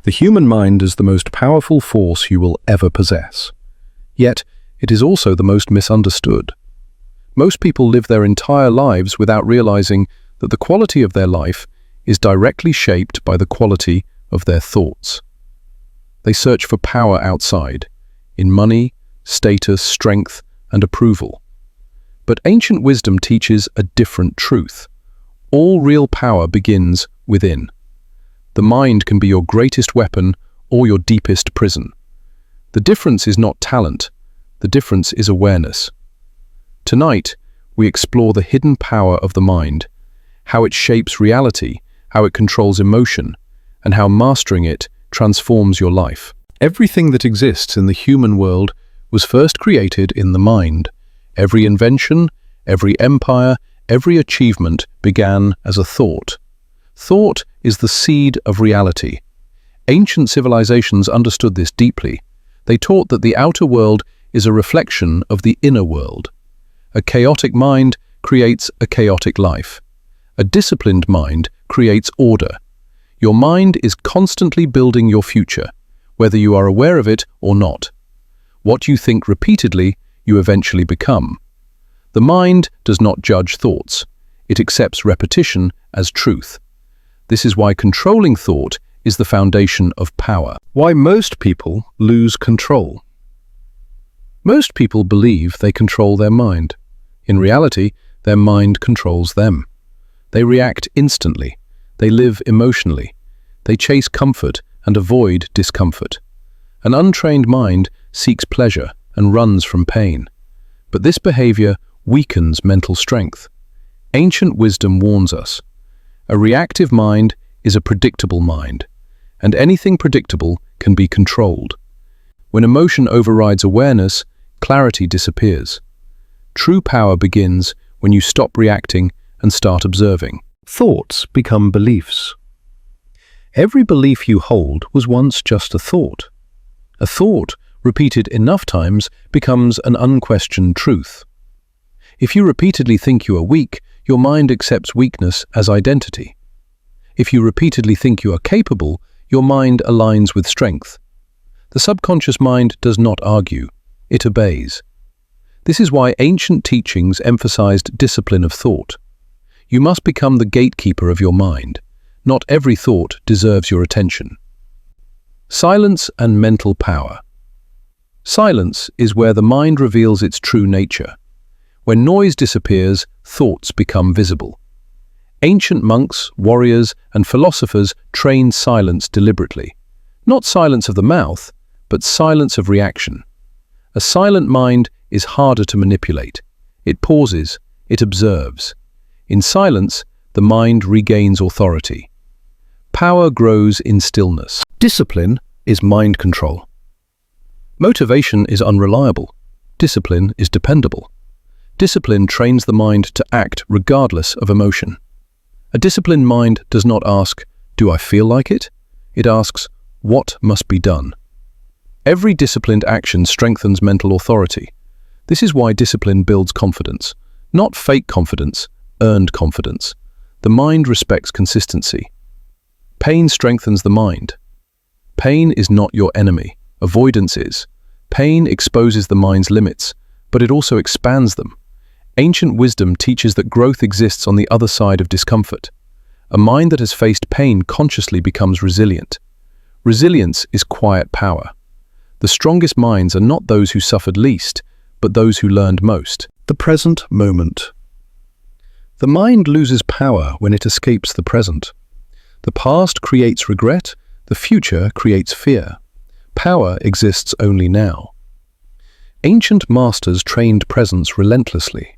The human mind is the most powerful force you will ever possess. Yet, it is also the most misunderstood. Most people live their entire lives without realizing that the quality of their life is directly shaped by the quality of their thoughts. They search for power outside, in money, status, strength, and approval. But ancient wisdom teaches a different truth. All real power begins within. The mind can be your greatest weapon or your deepest prison. The difference is not talent. The difference is awareness. Tonight, we explore the hidden power of the mind, how it shapes reality, how it controls emotion, and how mastering it transforms your life. Everything that exists in the human world was first created in the mind. Every invention, every empire, every achievement began as a thought. Thought is the seed of reality. Ancient civilizations understood this deeply. They taught that the outer world is a reflection of the inner world. A chaotic mind creates a chaotic life. A disciplined mind creates order. Your mind is constantly building your future, whether you are aware of it or not. What you think repeatedly, you eventually become. The mind does not judge thoughts. It accepts repetition as truth. This is why controlling thought is the foundation of power. Why most people lose control. Most people believe they control their mind. In reality, their mind controls them. They react instantly. They live emotionally. They chase comfort and avoid discomfort. An untrained mind seeks pleasure and runs from pain. But this behavior weakens mental strength. Ancient wisdom warns us. A reactive mind is a predictable mind, and anything predictable can be controlled. When emotion overrides awareness, clarity disappears. True power begins when you stop reacting and start observing. Thoughts become beliefs. Every belief you hold was once just a thought. A thought, repeated enough times, becomes an unquestioned truth. If you repeatedly think you are weak, your mind accepts weakness as identity. If you repeatedly think you are capable, your mind aligns with strength. The subconscious mind does not argue, it obeys. This is why ancient teachings emphasized discipline of thought. You must become the gatekeeper of your mind. Not every thought deserves your attention. Silence and mental power. Silence is where the mind reveals its true nature. When noise disappears, thoughts become visible. Ancient monks, warriors, and philosophers trained silence deliberately. Not silence of the mouth, but silence of reaction. A silent mind is harder to manipulate. It pauses, it observes. In silence, the mind regains authority. Power grows in stillness. Discipline is mind control. Motivation is unreliable. Discipline is dependable. Discipline trains the mind to act regardless of emotion. A disciplined mind does not ask, "Do I feel like it?" It asks, "What must be done?" Every disciplined action strengthens mental authority. This is why discipline builds confidence. Not fake confidence, earned confidence. The mind respects consistency. Pain strengthens the mind. Pain is not your enemy. Avoidance is. Pain exposes the mind's limits, but it also expands them. Ancient wisdom teaches that growth exists on the other side of discomfort. A mind that has faced pain consciously becomes resilient. Resilience is quiet power. The strongest minds are not those who suffered least, but those who learned most. The present moment. The mind loses power when it escapes the present. The past creates regret, the future creates fear. Power exists only now. Ancient masters trained presence relentlessly.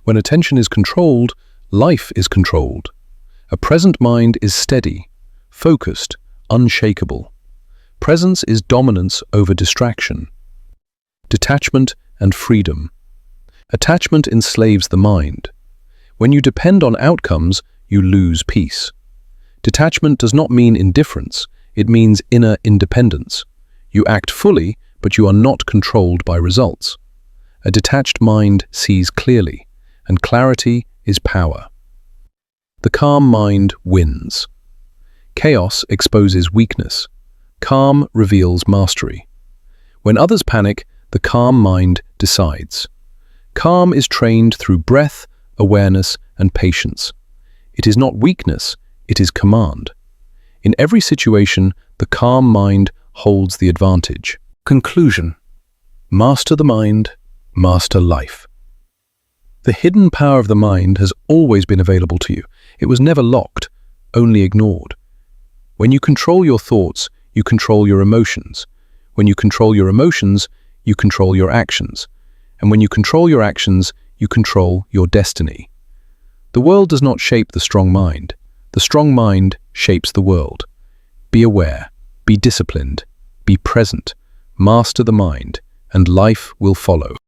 When attention is controlled, life is controlled. A present mind is steady, focused, unshakable. Presence is dominance over distraction. Detachment and freedom. Attachment enslaves the mind. When you depend on outcomes, you lose peace. Detachment does not mean indifference, it means inner independence. You act fully, but you are not controlled by results. A detached mind sees clearly, and clarity is power. The calm mind wins. Chaos exposes weakness. Calm reveals mastery. When others panic, the calm mind decides. Calm is trained through breath, awareness, and patience. It is not weakness, it is command. In every situation, the calm mind holds the advantage. Conclusion. Master the mind, master life. The hidden power of the mind has always been available to you. It was never locked, only ignored. When you control your thoughts, you control your emotions. When you control your emotions, you control your actions. And when you control your actions, you control your destiny. The world does not shape the strong mind. The strong mind shapes the world. Be aware, be disciplined, be present, master the mind, and life will follow.